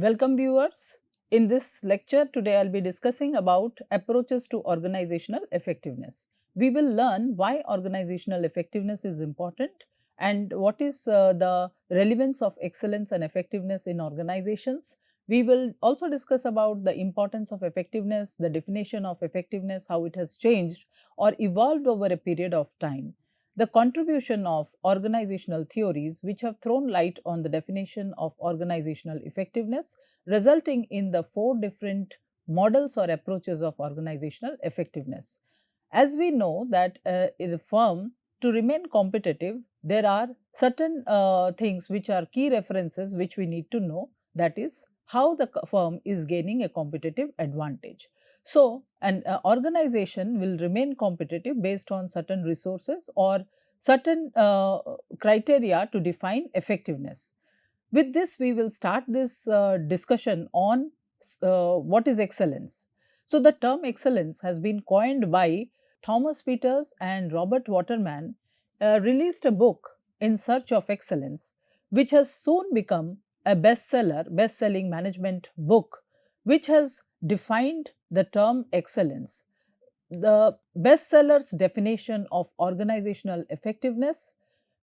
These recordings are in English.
Welcome viewers. In this lecture today I'll be discussing about approaches to organizational effectiveness. We will learn why organizational effectiveness is important and what is the relevance of excellence and effectiveness in organizations. We will also discuss about the importance of effectiveness, the definition of effectiveness, how it has changed or evolved over a period of time, the contribution of organizational theories which have thrown light on the definition of organizational effectiveness, resulting in the four different models or approaches of organizational effectiveness. As we know that in a firm, to remain competitive, there are certain things which are key references which we need to know, that is how the firm is gaining a competitive advantage. So, an organization will remain competitive based on certain resources or certain criteria to define effectiveness. With this, we will start this discussion on what is excellence. So, the term excellence has been coined by Thomas Peters and Robert Waterman, released a book, In Search of Excellence, which has soon become a best-selling management book, which has defined the term excellence. The bestseller's definition of organizational effectiveness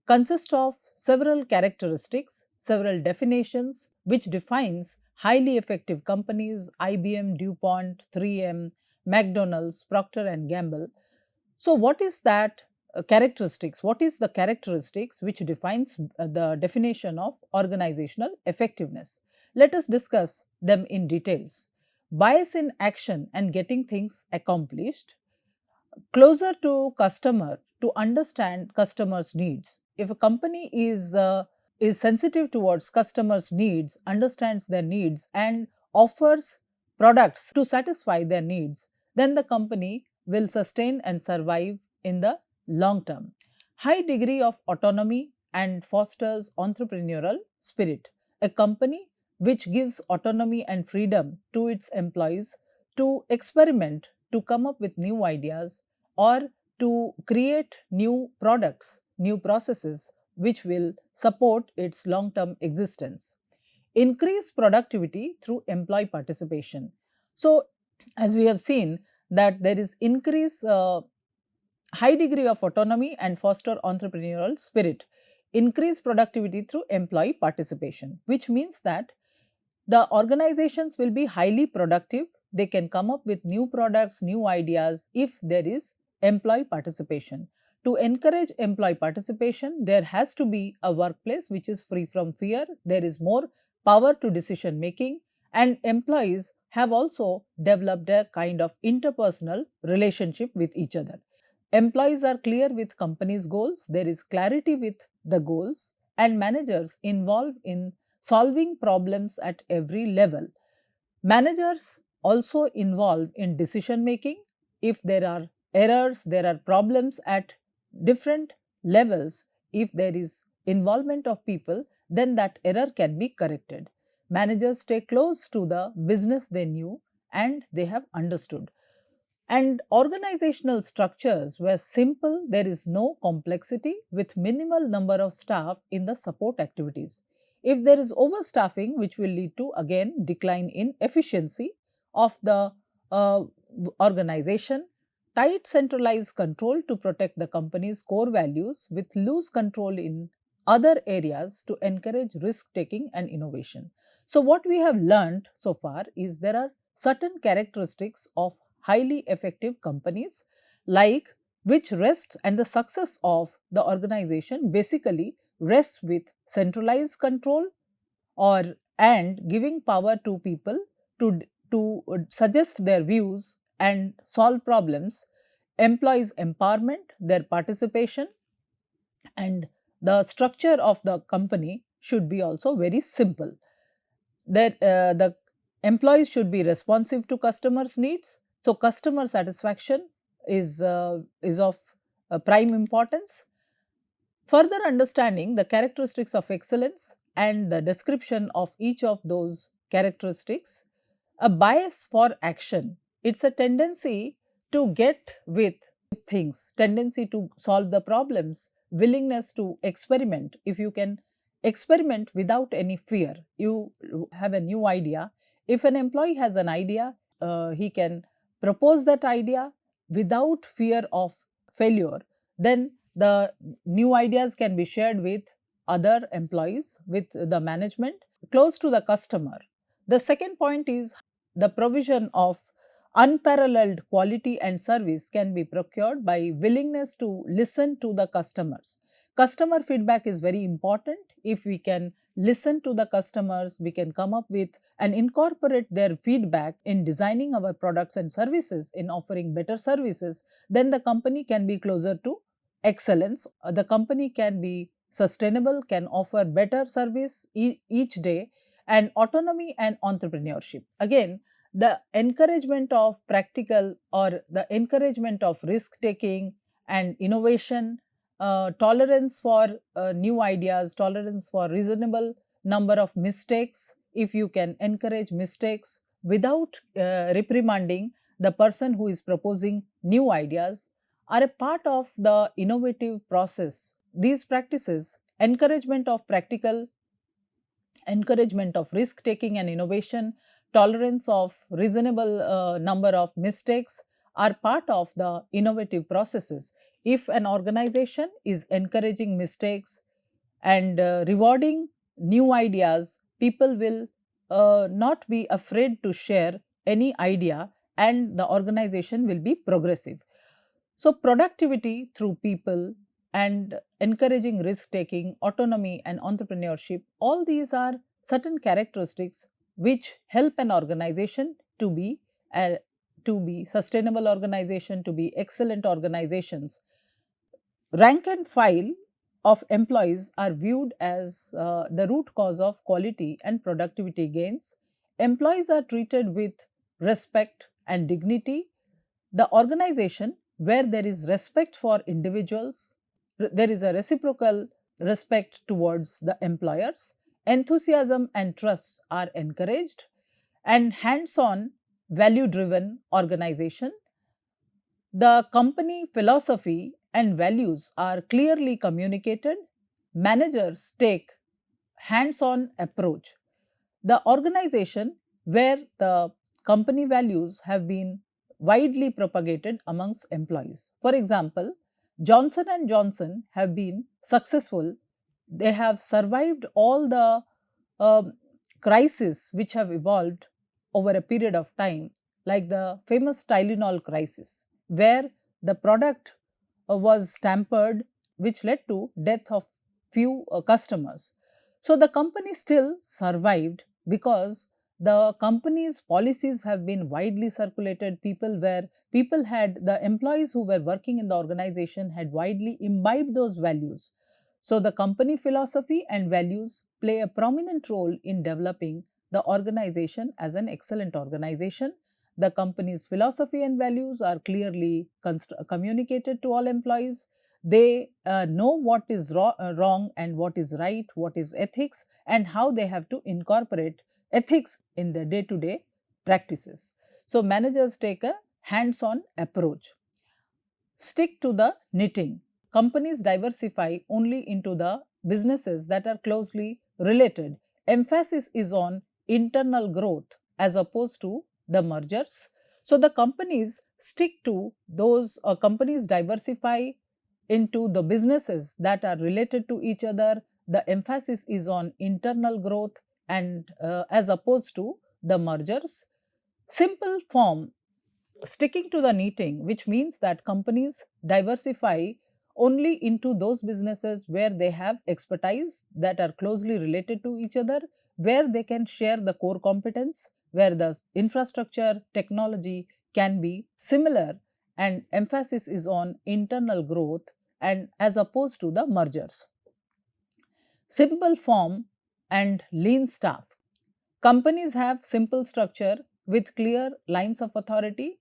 consists of several characteristics, several definitions which defines highly effective companies: IBM, DuPont, 3M, McDonald's, Procter and Gamble. So, what is that characteristics? What is the characteristics which defines the definition of organizational effectiveness? Let us discuss them in details. Bias in action and getting things accomplished, closer to customer to understand customers' needs. If a company is sensitive towards customers' needs, understands their needs, and offers products to satisfy their needs, then the company will sustain and survive in the long term. High degree of autonomy and fosters entrepreneurial spirit. A company which gives autonomy and freedom to its employees to experiment, to come up with new ideas, or to create new products, new processes which will support its long term existence. Increase productivity through employee participation. So, as we have seen that there is increase high degree of autonomy and foster entrepreneurial spirit, increase productivity through employee participation, which means that the organizations will be highly productive. They can come up with new products, new ideas if there is employee participation. To encourage employee participation, there has to be a workplace which is free from fear. There is more power to decision making, and employees have also developed a kind of interpersonal relationship with each other. Employees are clear with company's goals, there is clarity with the goals, and managers involved in solving problems at every level. Managers also involve in decision making. If there are errors, there are problems at different levels, if there is involvement of people, then that error can be corrected. Managers stay close to the business they knew and they have understood. And organizational structures were simple, there is no complexity, with minimal number of staff in the support activities. If there is overstaffing, which will lead to again decline in efficiency of the uh, organization, tight centralized control to protect the company's core values with loose control in other areas to encourage risk taking and innovation. So, what we have learned so far is there are certain characteristics of highly effective companies, like which rest, and the success of the organization basically rests with centralized control or and giving power to people to suggest their views and solve problems, employees empowerment, their participation, and the structure of the company should be also very simple. That the employees should be responsive to customers' needs. So, customer satisfaction is of prime importance. Further understanding the characteristics of excellence and the description of each of those characteristics, a bias for action. It's a tendency to get with things, tendency to solve the problems, willingness to experiment. If you can experiment without any fear. You have a new idea. If an employee has an idea, he can propose that idea without fear of failure. Then the new ideas can be shared with other employees, with the management, close to the customer. The second point is the provision of unparalleled quality and service can be procured by willingness to listen to the customers. Customer feedback is very important. If we can listen to the customers, we can come up with and incorporate their feedback in designing our products and services, in offering better services, then the company can be closer to excellence. The company can be sustainable, can offer better service each day, and autonomy and entrepreneurship. Again, the encouragement of practical or the encouragement of risk taking and innovation, tolerance for new ideas, tolerance for reasonable number of mistakes. If you can encourage mistakes without reprimanding the person who is proposing new ideas, are a part of the innovative process. These practices, encouragement of risk taking and innovation, tolerance of reasonable number of mistakes, are part of the innovative processes. If an organization is encouraging mistakes and rewarding new ideas, people will not be afraid to share any idea, and the organization will be progressive. So, productivity through people and encouraging risk taking, autonomy, and entrepreneurship, all these are certain characteristics which help an organization to be sustainable organization, to be excellent organizations. Rank and file of employees are viewed as the root cause of quality and productivity gains. Employees are treated with respect and dignity. The organization where there is respect for individuals, there is a reciprocal respect towards the employers, enthusiasm and trust are encouraged, and hands on, value driven organization. The company philosophy and values are clearly communicated. Managers take hands on approach. The organization where the company values have been widely propagated amongst employees. For example, Johnson and Johnson have been successful. They have survived all the um, crises which have evolved over a period of time, like the famous Tylenol crisis, where the product was tampered, which led to death of few customers. So the company still survived because the company's policies have been widely circulated. People had, the employees who were working in the organization had widely imbibed those values. So the company philosophy and values play a prominent role in developing the organization as an excellent organization. The company's philosophy and values are clearly communicated to all employees. They know what is wrong and what is right, what is ethics, and how they have to incorporate ethics in their day to day practices. So, managers take a hands on approach. Stick to the knitting. Companies diversify only into the businesses that are closely related. Emphasis is on internal growth as opposed to the mergers. So, the companies stick to those, companies diversify into the businesses that are related to each other. The emphasis is on internal growth and as opposed to the mergers. Simple form, sticking to the knitting, which means that companies diversify only into those businesses where they have expertise that are closely related to each other, where they can share the core competence, where the infrastructure, technology can be similar, and emphasis is on internal growth and as opposed to the mergers. Simple form and lean staff. Companies have simple structure with clear lines of authority.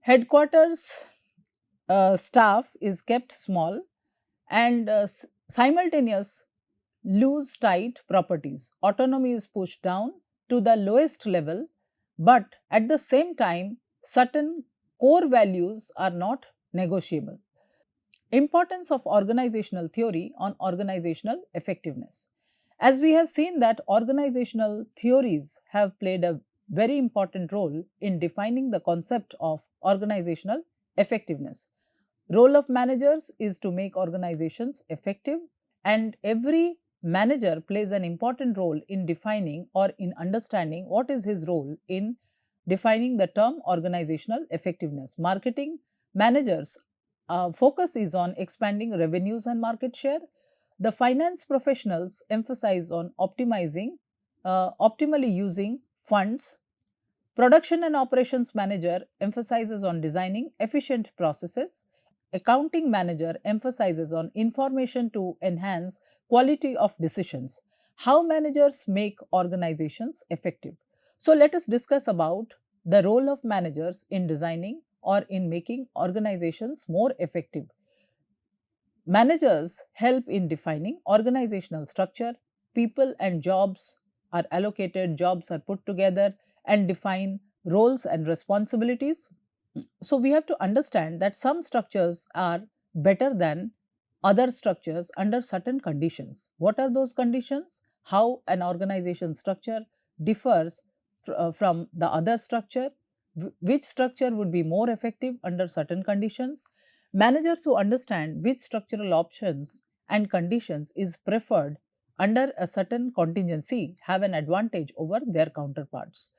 Headquarters staff is kept small, and simultaneous loose tight properties. Autonomy is pushed down to the lowest level, but at the same time, certain core values are not negotiable. Importance of organizational theory on organizational effectiveness. As we have seen that organizational theories have played a very important role in defining the concept of organizational effectiveness. Role of managers is to make organizations effective, and every manager plays an important role in defining or in understanding what is his role in defining the term organizational effectiveness. Marketing managers focus is on expanding revenues and market share. The finance professionals emphasize on optimally using funds. Production and operations manager emphasizes on designing efficient processes. Accounting manager emphasizes on information to enhance quality of decisions. How managers make organizations effective. So let us discuss about the role of managers in designing or in making organizations more effective. Managers help in defining organizational structure. People and jobs are allocated, jobs are put together and define roles and responsibilities. So, we have to understand that some structures are better than other structures under certain conditions. What are those conditions? How an organization structure differs from the other structure, which structure would be more effective under certain conditions. Managers who understand which structural options and conditions is preferred under a certain contingency have an advantage over their counterparts.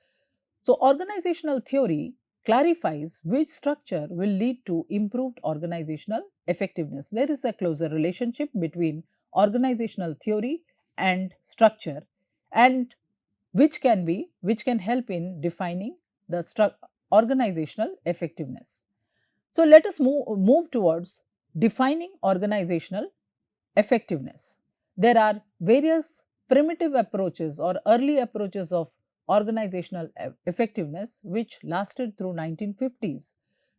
So, organizational theory clarifies which structure will lead to improved organizational effectiveness. There is a closer relationship between organizational theory and structure, and which can help in defining the organizational effectiveness. So, let us move towards defining organizational effectiveness. There are various primitive approaches or early approaches of organizational effectiveness which lasted through 1950s,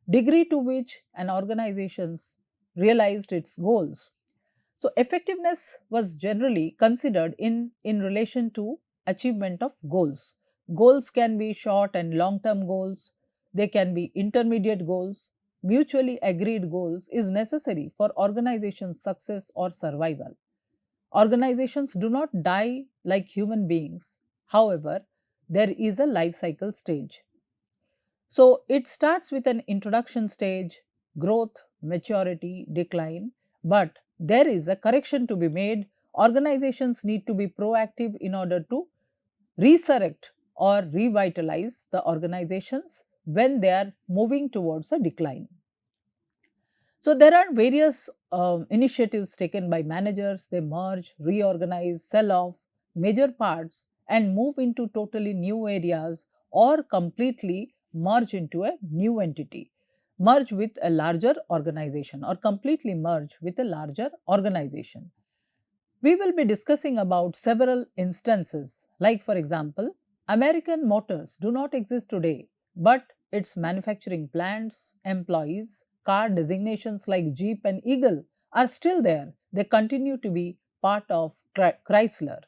degree to which an organization realized its goals. So, effectiveness was generally considered in relation to achievement of goals. Goals can be short and long term goals, they can be intermediate goals. Mutually agreed goals is necessary for organization's success or survival. Organizations do not die like human beings. However, there is a life cycle stage. So, it starts with an introduction stage, growth, maturity, decline, but there is a correction to be made. Organizations need to be proactive in order to resurrect or revitalize the organizations when they are moving towards a decline. So, there are various initiatives taken by managers. They merge, reorganize, sell off major parts and move into totally new areas or completely merge into a new entity, merge with a larger organization or completely merge with a larger organization. We will be discussing about several instances, like for example, American Motors do not exist today, but its manufacturing plants, employees, car designations like Jeep and Eagle are still there. They continue to be part of Chrysler.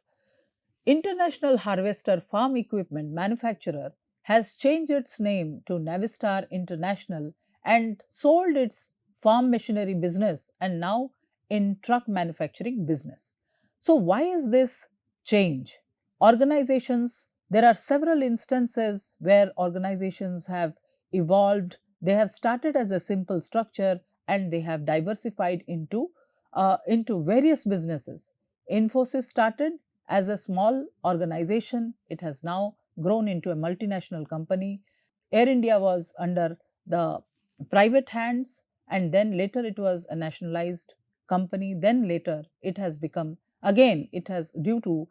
International Harvester Farm Equipment Manufacturer has changed its name to Navistar International and sold its farm machinery business and now in truck manufacturing business. So, why is this change? Organizations, there are several instances where organizations have evolved. They have started as a simple structure and they have diversified into various businesses. Infosys started as a small organization, it has now grown into a multinational company. Air India was under the private hands and then later it was a nationalized company. Then later it has become, again, it has due to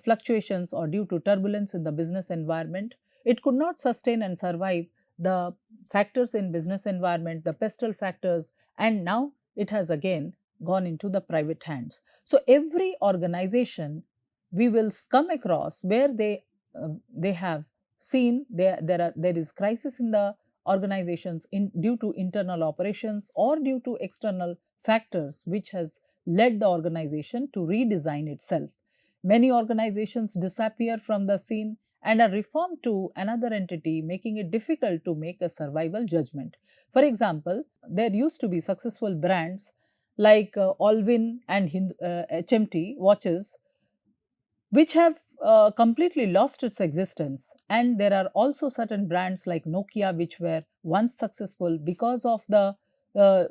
fluctuations or due to turbulence in the business environment, it could not sustain and survive the factors in business environment, the pestle factors, and now it has again gone into the private hands. So, every organization we will come across where they have seen there is crisis in the organizations due to internal operations or due to external factors which has led the organization to redesign itself. Many organizations disappear from the scene and are reformed to another entity, making it difficult to make a survival judgment. For example, there used to be successful brands like Alwyn and HMT watches. which have completely lost its existence. And there are also certain brands like Nokia, which were once successful because of the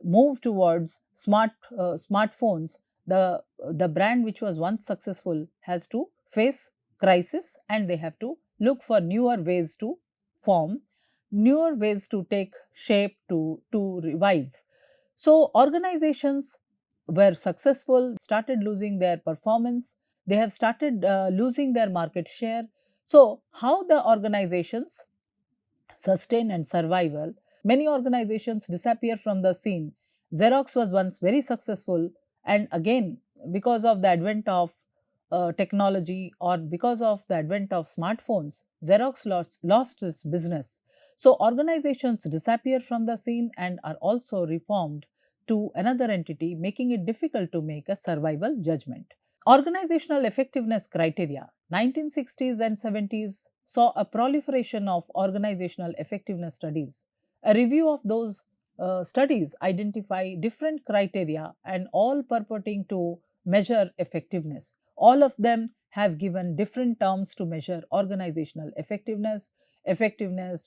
move towards smartphones. The brand which was once successful has to face crisis, and they have to look for newer ways to form, newer ways to take shape, to revive. So organizations were successful, started losing their performance, they have started losing their market share. So, how the organizations sustain and survival? Many organizations disappear from the scene. Xerox was once very successful, and again, because of the advent of technology or because of the advent of smartphones, Xerox lost its business. So, organizations disappear from the scene and are also reformed to another entity, making it difficult to make a survival judgment. Organizational effectiveness criteria. 1960s and 70s saw a proliferation of organizational effectiveness studies. A review of those studies identify different criteria and all purporting to measure effectiveness. All of them have given different terms to measure organizational effectiveness,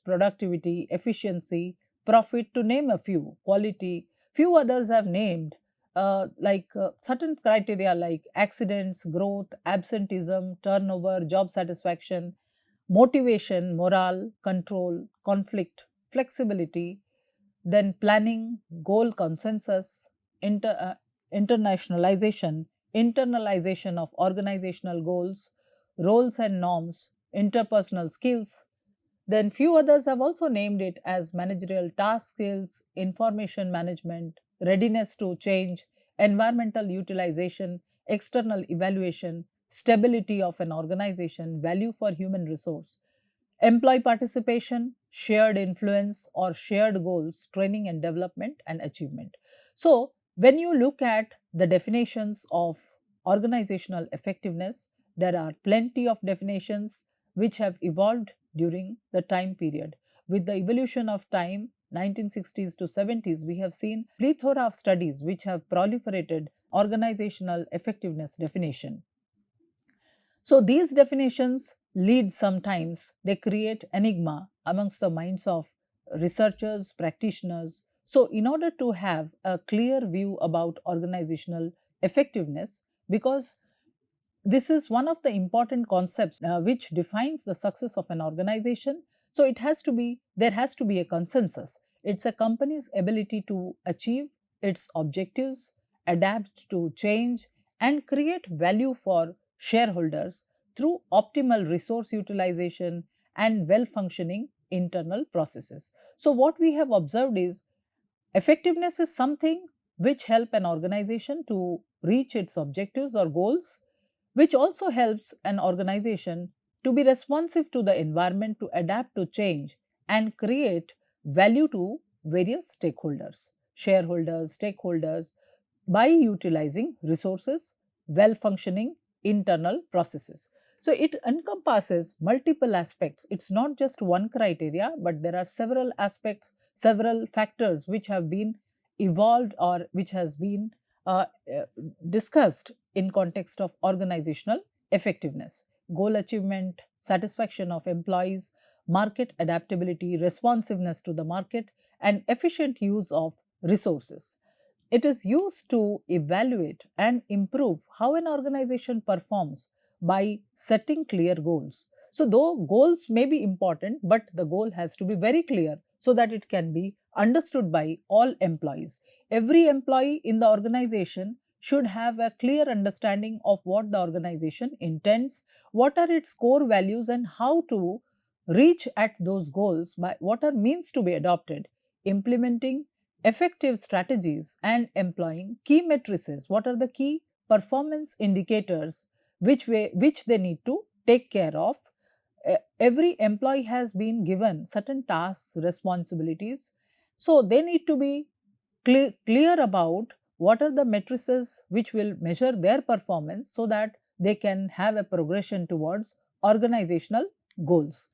productivity, efficiency, profit, to name a few, quality. Few others have named certain criteria like accidents, growth, absenteeism, turnover, job satisfaction, motivation, morale, control, conflict, flexibility, then planning, goal consensus, internationalization, internalization of organizational goals, roles and norms, interpersonal skills. Then few others have also named it as managerial task skills, information management, readiness to change, environmental utilization, external evaluation, stability of an organization, value for human resource, employee participation, shared influence or shared goals, training and development and achievement. So, when you look at the definitions of organizational effectiveness, there are plenty of definitions which have evolved during the time period. With the evolution of time, 1960s to 70s, we have seen plethora of studies which have proliferated organizational effectiveness definition. So these definitions lead sometimes, they create enigma amongst the minds of researchers, practitioners. So, in order to have a clear view about organizational effectiveness, because this is one of the important concepts which defines the success of an organization. So there has to be a consensus. It's a company's ability to achieve its objectives, adapt to change, and create value for shareholders through optimal resource utilization and well functioning internal processes. So what we have observed is effectiveness is something which help an organization to reach its objectives or goals, which also helps an organization to be responsive to the environment, to adapt to change, and create value to various stakeholders, shareholders, stakeholders, by utilizing resources, well functioning internal processes. So it encompasses multiple aspects. It's not just one criteria, but there are several aspects, several factors which have been evolved or which has been uh, uh, discussed in context of organizational effectiveness: goal achievement, satisfaction of employees, market adaptability, responsiveness to the market, and efficient use of resources. It is used to evaluate and improve how an organization performs by setting clear goals. So, though goals may be important, but the goal has to be very clear so that it can be understood by all employees. Every employee in the organization should have a clear understanding of what the organization intends, what are its core values, and how to reach at those goals by what are means to be adopted, implementing effective strategies and employing key matrices. What are the key performance indicators which they need to take care of? Every employee has been given certain tasks, responsibilities, so they need to be clear about what are the matrices which will measure their performance so that they can have a progression towards organizational goals.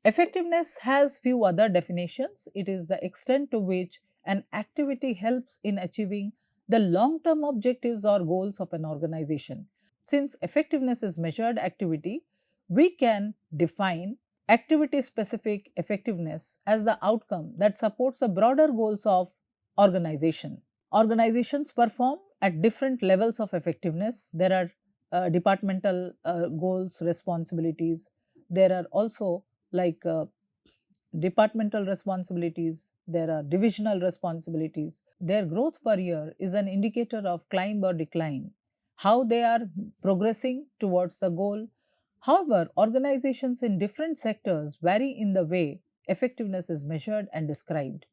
Effectiveness has few other definitions. It is the extent to which an activity helps in achieving the long term objectives or goals of an organization. Since effectiveness is measured activity, we can define activity specific effectiveness as the outcome that supports the broader goals of organization. Organizations perform at different levels of effectiveness. There are departmental goals, responsibilities. There are also like departmental responsibilities, there are divisional responsibilities. Their growth per year is an indicator of climb or decline, how they are progressing towards the goal. However, organizations in different sectors vary in the way effectiveness is measured and described.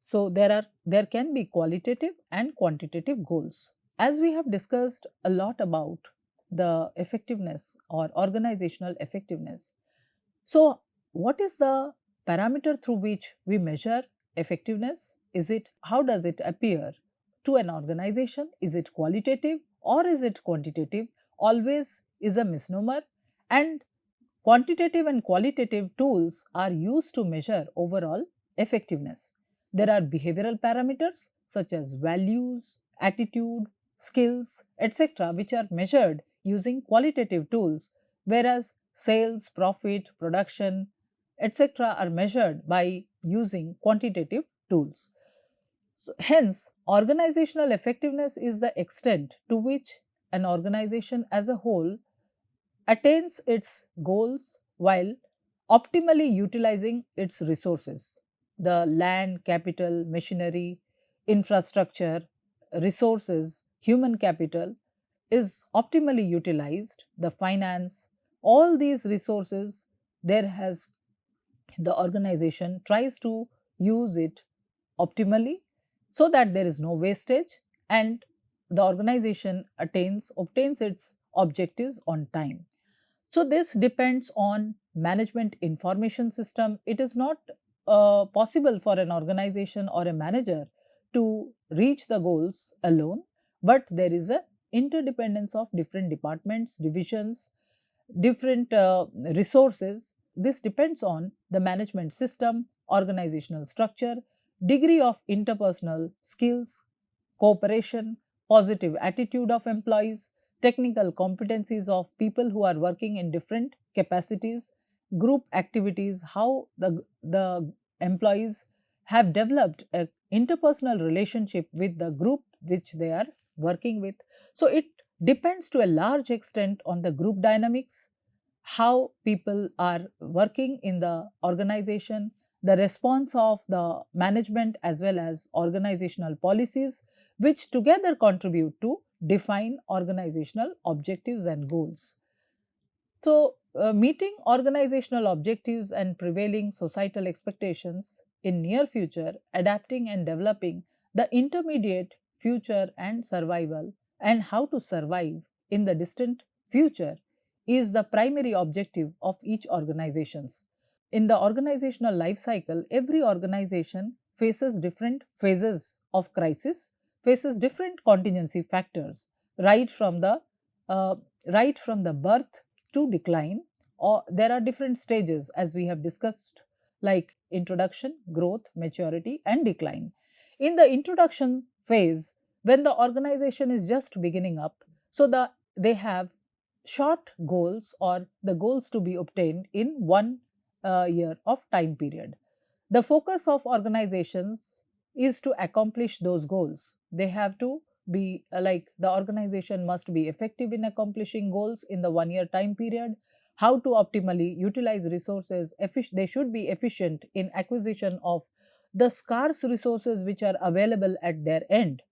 So there can be qualitative and quantitative goals. As we have discussed a lot about the effectiveness or organizational effectiveness, so what is the parameter through which we measure effectiveness? Is it how does it appear to an organization? Is it qualitative or is it quantitative? Always is a misnomer, and quantitative and qualitative tools are used to measure overall effectiveness. There are behavioral parameters such as values, attitude, skills, etc., which are measured using qualitative tools, whereas sales, profit, production, etc., are measured by using quantitative tools. So, hence, organizational effectiveness is the extent to which an organization as a whole attains its goals while optimally utilizing its resources. The land, capital, machinery, infrastructure, resources, human capital is optimally utilized. The finance, all these resources, there has the organization tries to use it optimally so that there is no wastage and the organization obtains its objectives on time. So this depends on management information system. It is not possible for an organization or a manager to reach the goals alone, but there is a interdependence of different departments, divisions, different resources. This depends on the management system, organizational structure, degree of interpersonal skills, cooperation, positive attitude of employees, technical competencies of people who are working in different capacities, group activities, how the employees have developed a interpersonal relationship with the group which they are working with. So it depends to a large extent on the group dynamics, how people are working in the organization, the response of the management as well as organizational policies, which together contribute to define organizational objectives and goals. So, meeting organizational objectives and prevailing societal expectations in near future, adapting and developing the intermediate future and survival, and how to survive in the distant future is the primary objective of each organizations. In the organizational life cycle, every organization faces different phases of crisis, faces different contingency factors, right from the uh, right from the birth to decline, or there are different stages as we have discussed, like introduction, growth, maturity, and decline. In the introduction phase, when the organization is just beginning up, so they have short goals or the goals to be obtained in 1 year of time period. The focus of organizations is to accomplish those goals. They have to be like the organization must be effective in accomplishing goals in the 1 year time period. How to optimally utilize resources, they should be efficient in acquisition of the scarce resources which are available at their end,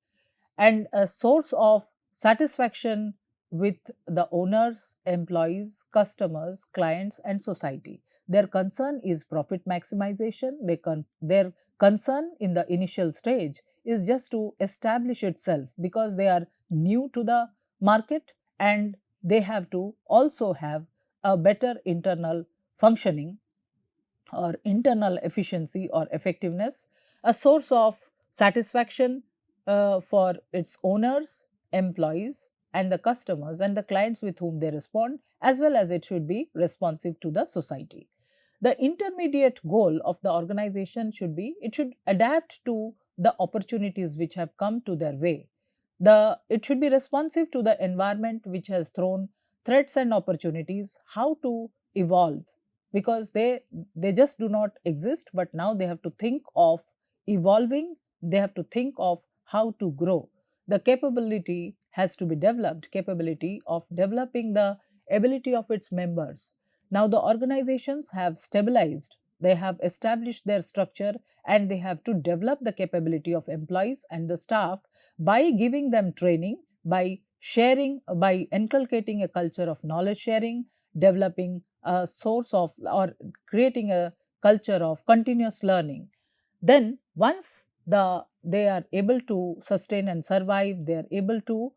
and a source of satisfaction with the owners, employees, customers, clients, and society. Their concern is profit maximization. Their concern in the initial stage is just to establish itself because they are new to the market and they have to also have a better internal functioning or internal efficiency or effectiveness, a source of satisfaction for its owners, employees, and the customers and the clients with whom they respond, as well as it should be responsive to the society. The intermediate goal of the organization should be it should adapt to the opportunities which have come to their way. It should be responsive to the environment which has thrown threats and opportunities, how to evolve, because they just do not exist, but now they have to think of evolving, they have to think of how to grow. The capability has to be developed, capability of developing the ability of its members. Now the organizations have stabilized, they have established their structure, and they have to develop the capability of employees and the staff by giving them training, by sharing, by inculcating a culture of knowledge sharing, developing a source of, or creating a culture of continuous learning. Then once they are able to sustain and survive, they are able to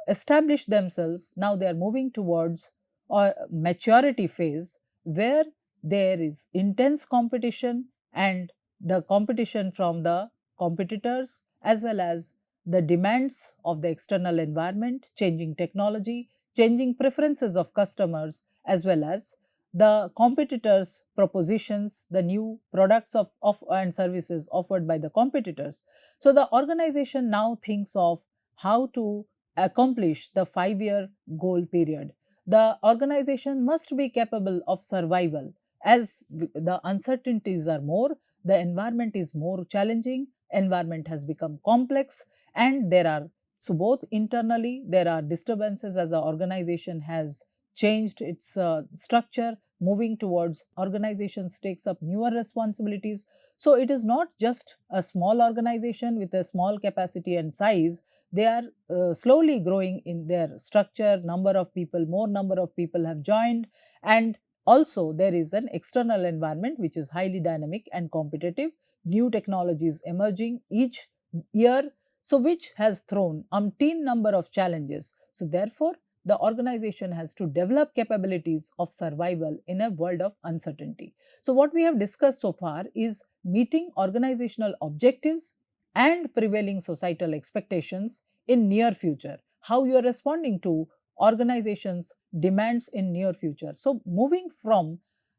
establish themselves, now they are moving towards a maturity phase where there is intense competition, and the competition from the competitors as well as the demands of the external environment, changing technology, changing preferences of customers, as well as the competitors' propositions, the new products of and services offered by the competitors. So the organization now thinks of how to accomplish the 5-year goal period. The organization must be capable of survival as the uncertainties are more, the environment is more challenging, environment has become complex, and there are, so both internally there are disturbances as the organization has changed its structure, moving towards organizations takes up newer responsibilities. So it is not just a small organization with a small capacity and size, they are slowly growing in their structure, number of people, more number of people have joined, and also there is an external environment which is highly dynamic and competitive, new technologies emerging each year, so which has thrown umpteen number of challenges. So therefore the organization has to develop capabilities of survival in a world of uncertainty. So what we have discussed so far is meeting organizational objectives and prevailing societal expectations in near future, how you are responding to organizations demands in near future. So moving from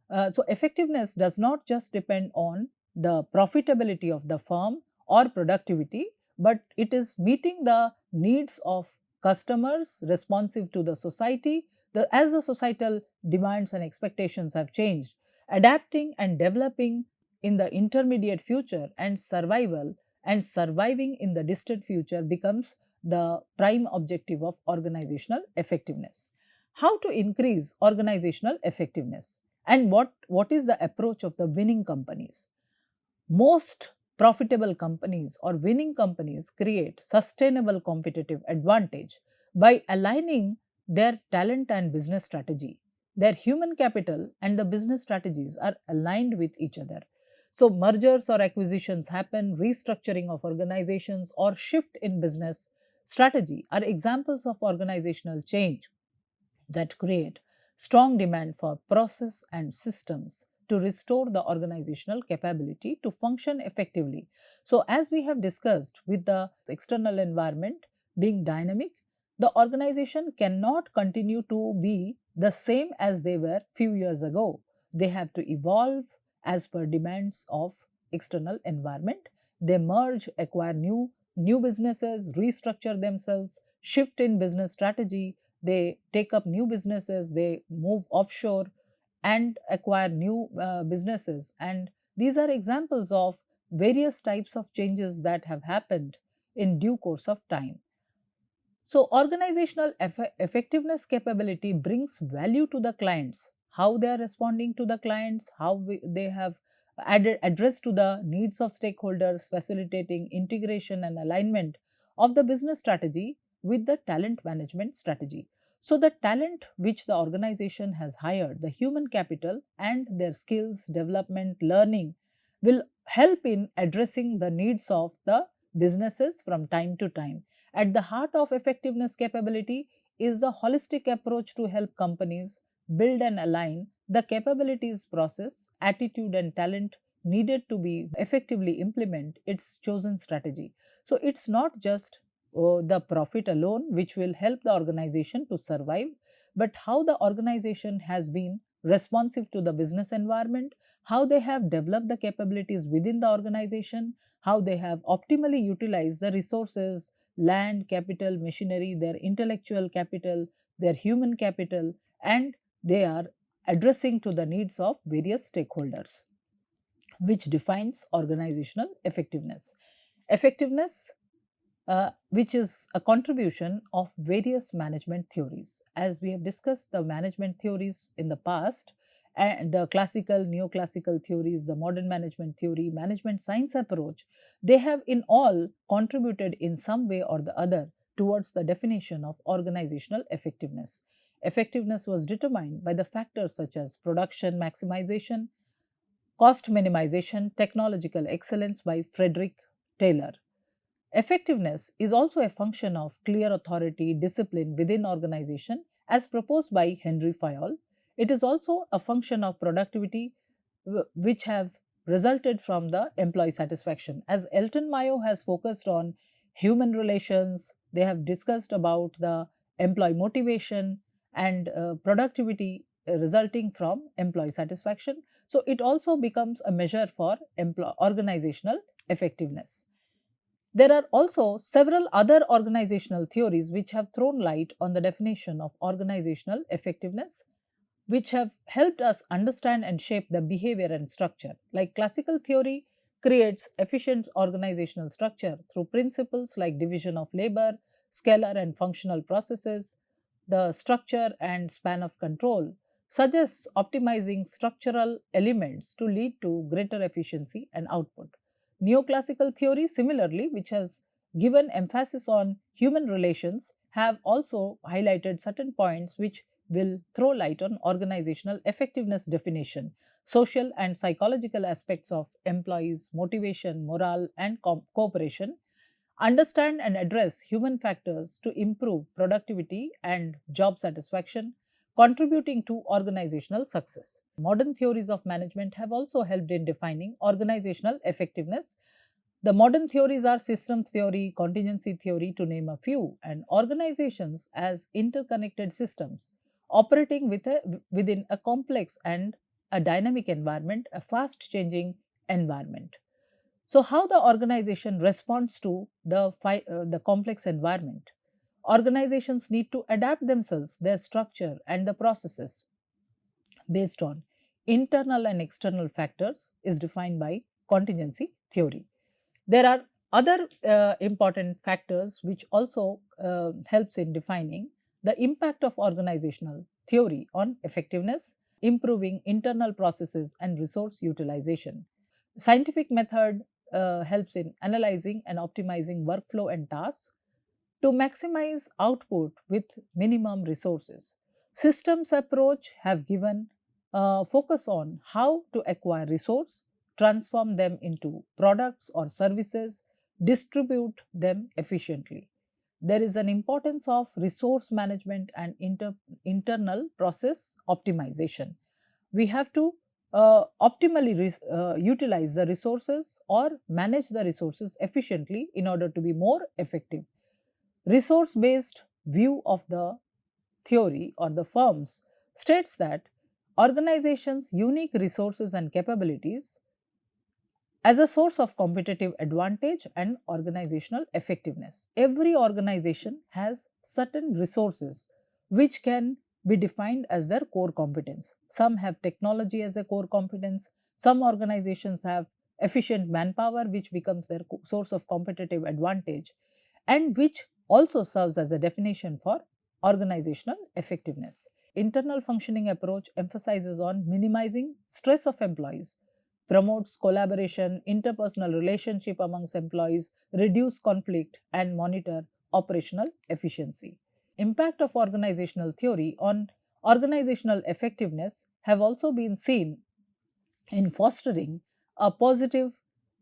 so effectiveness does not just depend on the profitability of the firm or productivity, but it is meeting the needs of customers, responsive to the society, as the societal demands and expectations have changed, adapting and developing in the intermediate future, and survival and surviving in the distant future becomes the prime objective of organizational effectiveness. How to increase organizational effectiveness, and what is the approach of the winning companies? Most profitable companies or winning companies create sustainable competitive advantage by aligning their talent and business strategy. Their human capital and the business strategies are aligned with each other. So, mergers or acquisitions happen, restructuring of organizations, or shift in business strategy are examples of organizational change that create strong demand for process and systems to restore the organizational capability to function effectively. So, as we have discussed, with the external environment being dynamic, the organization cannot continue to be the same as they were few years ago. They have to evolve as per demands of external environment. They merge, acquire new businesses, restructure themselves, shift in business strategy, they take up new businesses, they move offshore and acquire new businesses. And these are examples of various types of changes that have happened in due course of time. So, organizational effectiveness capability brings value to the clients, how they are responding to the clients, how they have added address to the needs of stakeholders, facilitating integration and alignment of the business strategy with the talent management strategy. So, the talent which the organization has hired, the human capital and their skills, development, learning will help in addressing the needs of the businesses from time to time. At the heart of effectiveness capability is the holistic approach to help companies build and align the capabilities, process, attitude, and talent needed to be effectively implement its chosen strategy. So, it's not just the profit alone which will help the organization to survive, but how the organization has been responsive to the business environment, how they have developed the capabilities within the organization, how they have optimally utilized the resources, land, capital, machinery, their intellectual capital, their human capital, and they are addressing to the needs of various stakeholders, which defines organizational effectiveness. Effectiveness, which is a contribution of various management theories. As we have discussed the management theories in the past, and the classical, neoclassical theories, the modern management theory, management science approach, they have in all contributed in some way or the other towards the definition of organizational effectiveness. Effectiveness was determined by the factors such as production maximization, cost minimization, technological excellence by Frederick Taylor. Effectiveness is also a function of clear authority, discipline within organization as proposed by Henry Fayol. It is also a function of productivity which have resulted from the employee satisfaction. As Elton Mayo has focused on human relations, they have discussed about the employee motivation and productivity resulting from employee satisfaction. So, it also becomes a measure for organizational effectiveness. There are also several other organizational theories which have thrown light on the definition of organizational effectiveness, which have helped us understand and shape the behavior and structure. Like classical theory creates efficient organizational structure through principles like division of labor, scalar and functional processes. The structure and span of control suggests optimizing structural elements to lead to greater efficiency and output. Neoclassical theory, similarly, which has given emphasis on human relations, have also highlighted certain points which will throw light on organizational effectiveness definition, social and psychological aspects of employees, motivation, morale, and cooperation, understand and address human factors to improve productivity and job satisfaction, contributing to organizational success. Modern theories of management have also helped in defining organizational effectiveness. The modern theories are system theory, contingency theory, to name a few, and organizations as interconnected systems operating within a complex and a dynamic environment, a fast changing environment. So, how the organization responds to the complex environment? Organizations need to adapt themselves, their structure, and the processes based on internal and external factors is defined by contingency theory. There are other important factors which also helps in defining the impact of organizational theory on effectiveness, improving internal processes and resource utilization. Scientific method helps in analyzing and optimizing workflow and tasks to maximize output with minimum resources. Systems approach have given focus on how to acquire resource, transform them into products or services, distribute them efficiently. There is an importance of resource management and internal process optimization. We have to optimally utilize the resources or manage the resources efficiently in order to be more effective. Resource based view of the theory or the firms states that organizations' unique resources and capabilities as a source of competitive advantage and organizational effectiveness. Every organization has certain resources which can be defined as their core competence. Some have technology as a core competence, some organizations have efficient manpower, which becomes their source of competitive advantage, and which also serves as a definition for organizational effectiveness. Internal functioning approach emphasizes on minimizing stress of employees, promotes collaboration, interpersonal relationship amongst employees, reduce conflict and monitor operational efficiency. Impact of organizational theory on organizational effectiveness have also been seen in fostering a positive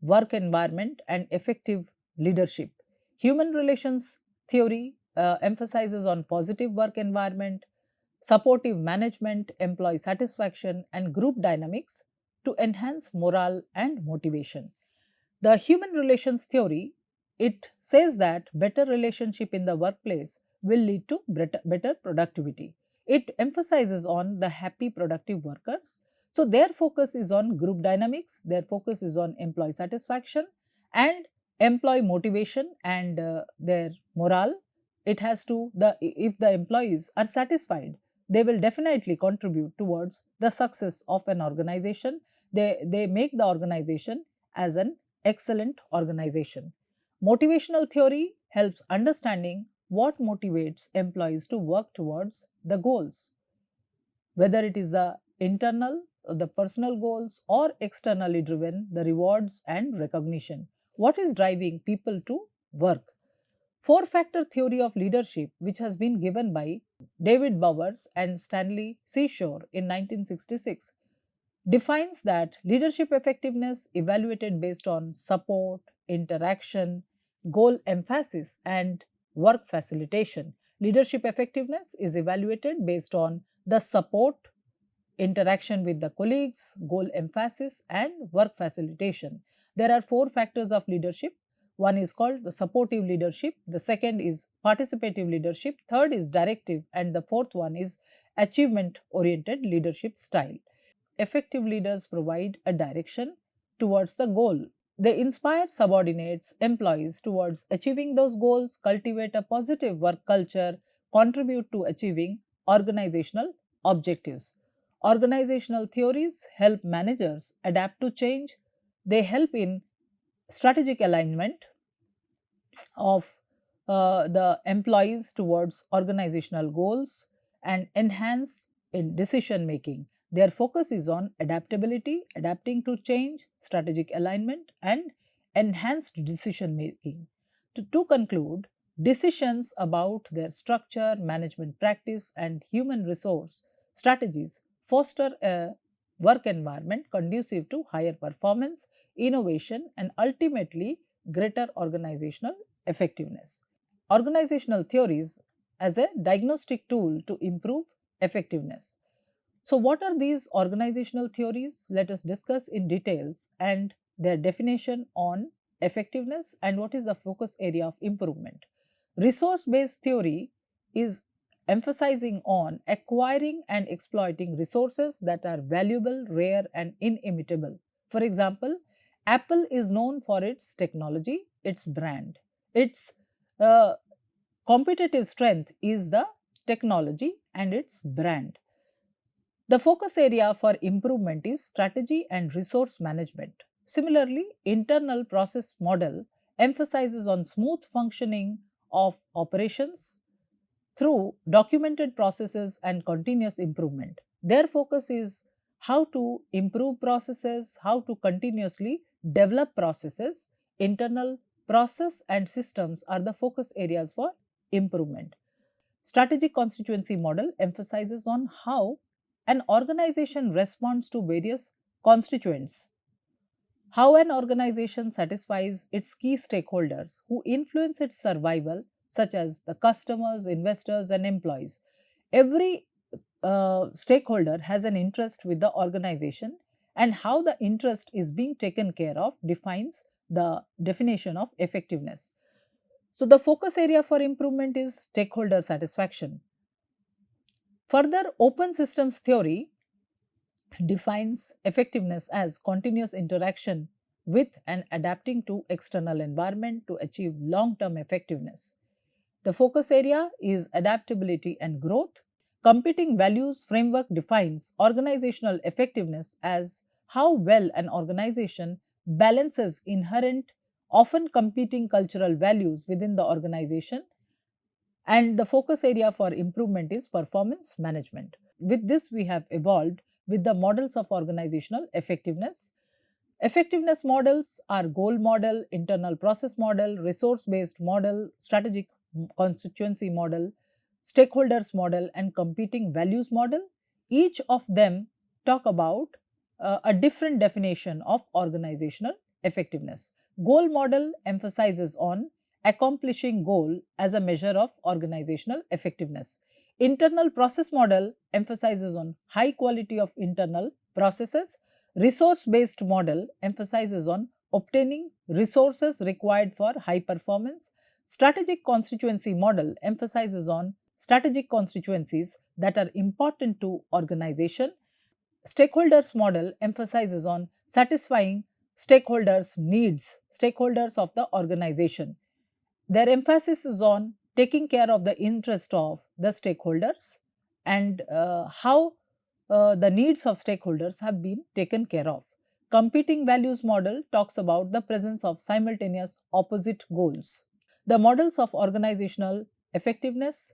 work environment and effective leadership. Human relations theory emphasizes on positive work environment, supportive management, employee satisfaction, and group dynamics to enhance morale and motivation. The human relations theory, it says that better relationship in the workplace will lead to better productivity. It emphasizes on the happy productive workers. So their focus is on group dynamics, their focus is on employee satisfaction and employee motivation and their morale. It has to the if the employees are satisfied, they will definitely contribute towards the success of an organization. They make the organization as an excellent organization. Motivational theory helps understanding what motivates employees to work towards the goals, whether it is the internal, the personal goals, or externally driven, the rewards and recognition. What is driving people to work? Four factor theory of leadership, which has been given by David Bowers and Stanley Seashore in 1966, defines that leadership effectiveness evaluated based on support, interaction, goal emphasis, and work facilitation. Leadership effectiveness is evaluated based on the support, interaction with the colleagues, goal emphasis, and work facilitation. There are four factors of leadership. One is called the supportive leadership, the second is participative leadership, third is directive, and the fourth one is achievement oriented leadership style. Effective leaders provide a direction towards the goal. They inspire subordinates, employees towards achieving those goals, cultivate a positive work culture, contribute to achieving organizational objectives. Organizational theories help managers adapt to change. They help in strategic alignment of the employees towards organizational goals and enhance in decision making. Their focus is on adaptability, adapting to change, strategic alignment, and enhanced decision making. To conclude, decisions about their structure, management practice, and human resource strategies foster a work environment conducive to higher performance, innovation, and ultimately greater organizational effectiveness. Organizational theories as a diagnostic tool to improve effectiveness. So, what are these organizational theories? Let us discuss in details and their definition on effectiveness and what is the focus area of improvement. Resource based theory is emphasizing on acquiring and exploiting resources that are valuable, rare, and inimitable. For example, Apple is known for its technology, its brand. Its uh, competitive strength is the technology and its brand. The focus area for improvement is strategy and resource management. Similarly, internal process model emphasizes on smooth functioning of operations through documented processes and continuous improvement. Their focus is how to improve processes, how to continuously develop processes. Internal process and systems are the focus areas for improvement. Strategic constituency model emphasizes on how an organization responds to various constituents, how an organization satisfies its key stakeholders who influence its survival, such as the customers, investors, and employees. Every stakeholder has an interest with the organization, and how the interest is being taken care of defines the definition of effectiveness. So, the focus area for improvement is stakeholder satisfaction. Further, open systems theory defines effectiveness as continuous interaction with and adapting to external environment to achieve long-term effectiveness. The focus area is adaptability and growth. Competing values framework defines organizational effectiveness as how well an organization balances inherent, often competing cultural values within the organization, and the focus area for improvement is performance management. With this, we have evolved with the models of organizational effectiveness. Effectiveness models are goal model, internal process model, resource based model, strategic constituency model, stakeholders model, and competing values model. Each of them talk about a different definition of organizational effectiveness. Goal model emphasizes on accomplishing goal as a measure of organizational effectiveness. Internal process model emphasizes on high quality of internal processes. Resource based model emphasizes on obtaining resources required for high performance. Strategic constituency model emphasizes on strategic constituencies that are important to organization. Stakeholders model emphasizes on satisfying stakeholders' needs, stakeholders of the organization. Their emphasis is on taking care of the interest of the stakeholders and how the needs of stakeholders have been taken care of. Competing values model talks about the presence of simultaneous opposite goals. The models of organizational effectiveness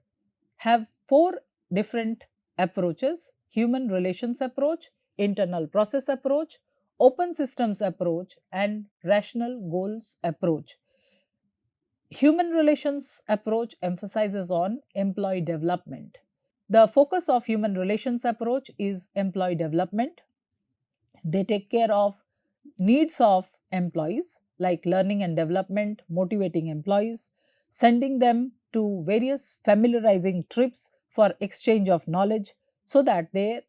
have four different approaches: human relations approach, internal process approach, open systems approach, and rational goals approach. Human relations approach emphasizes on employee development. The focus of human relations approach is employee development. They take care of needs of employees like learning and development, motivating employees, sending them to various familiarizing trips for exchange of knowledge so that they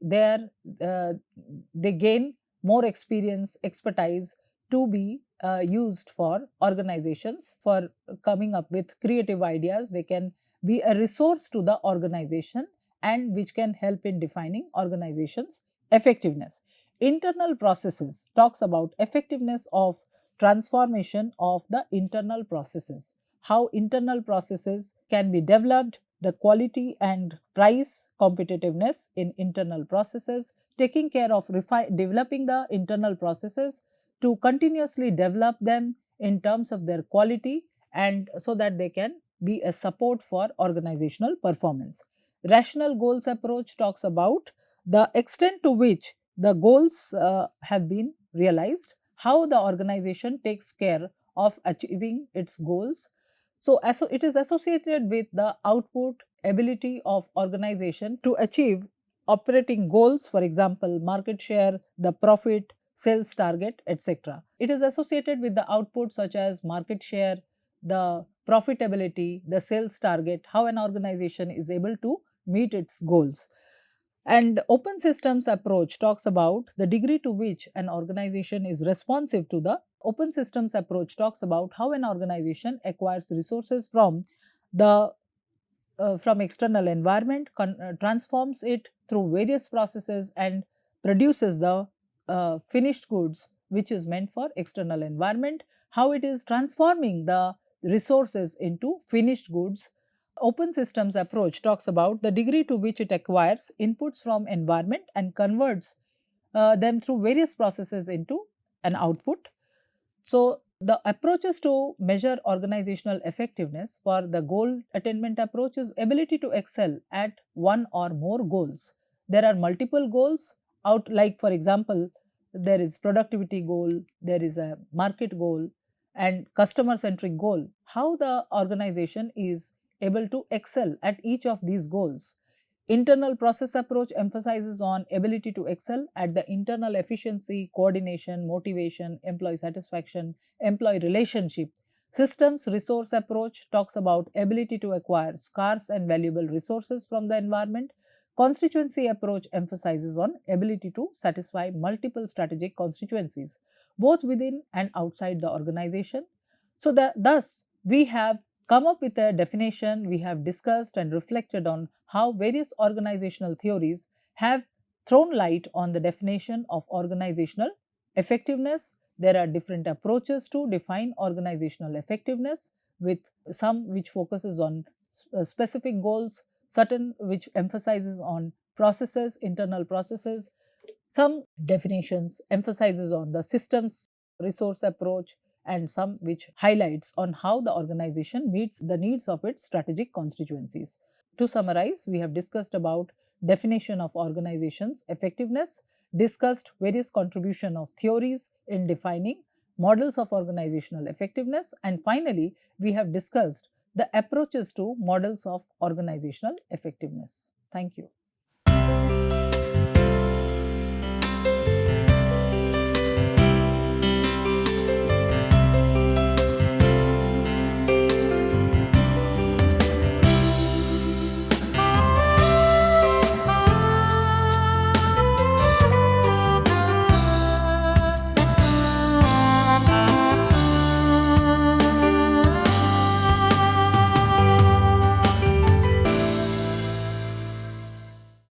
gain more experience, expertise to be used for organizations for coming up with creative ideas. They can be a resource to the organization and which can help in defining organizations effectiveness. Internal processes talks about effectiveness of transformation of the internal processes, how internal processes can be developed, the quality and price competitiveness in internal processes, taking care of developing the internal processes to continuously develop them in terms of their quality and so that they can be a support for organizational performance. Rational goals approach talks about the extent to which the goals have been realized, how the organization takes care of achieving its goals. So, it is associated with the output ability of organization to achieve operating goals, for example, market share, the profit, sales target, etc. It is associated with the output such as market share, the profitability, the sales target, how an organization is able to meet its goals. And open systems approach talks about the degree to which an organization is responsive to the open systems approach talks about how an organization acquires resources the from external environment, transforms it through various processes and produces the finished goods which is meant for external environment, how it is transforming the resources into finished goods. Open systems approach talks about the degree to which it acquires inputs from environment and converts them through various processes into an output. So, the approaches to measure organizational effectiveness for the goal attainment approach is ability to excel at one or more goals. There are multiple goals out, like for example, there is productivity goal, there is a market goal and customer centric goal. How the organization is able to excel at each of these goals. Internal process approach emphasizes on ability to excel at the internal efficiency, coordination, motivation, employee satisfaction, employee relationship. Systems resource approach talks about ability to acquire scarce and valuable resources from the environment. Constituency approach emphasizes on ability to satisfy multiple strategic constituencies, both within and outside the organization. So, thus, we have come up with a definition, we have discussed and reflected on how various organizational theories have thrown light on the definition of organizational effectiveness. There are different approaches to define organizational effectiveness, with some which focuses on specific goals, certain which emphasizes on processes, internal processes. Some definitions emphasizes on the systems resource approach and some which highlights on how the organization meets the needs of its strategic constituencies. To summarize, we have discussed about definition of organization's effectiveness, discussed various contribution of theories in defining models of organizational effectiveness, and finally, we have discussed the approaches to models of organizational effectiveness. Thank you.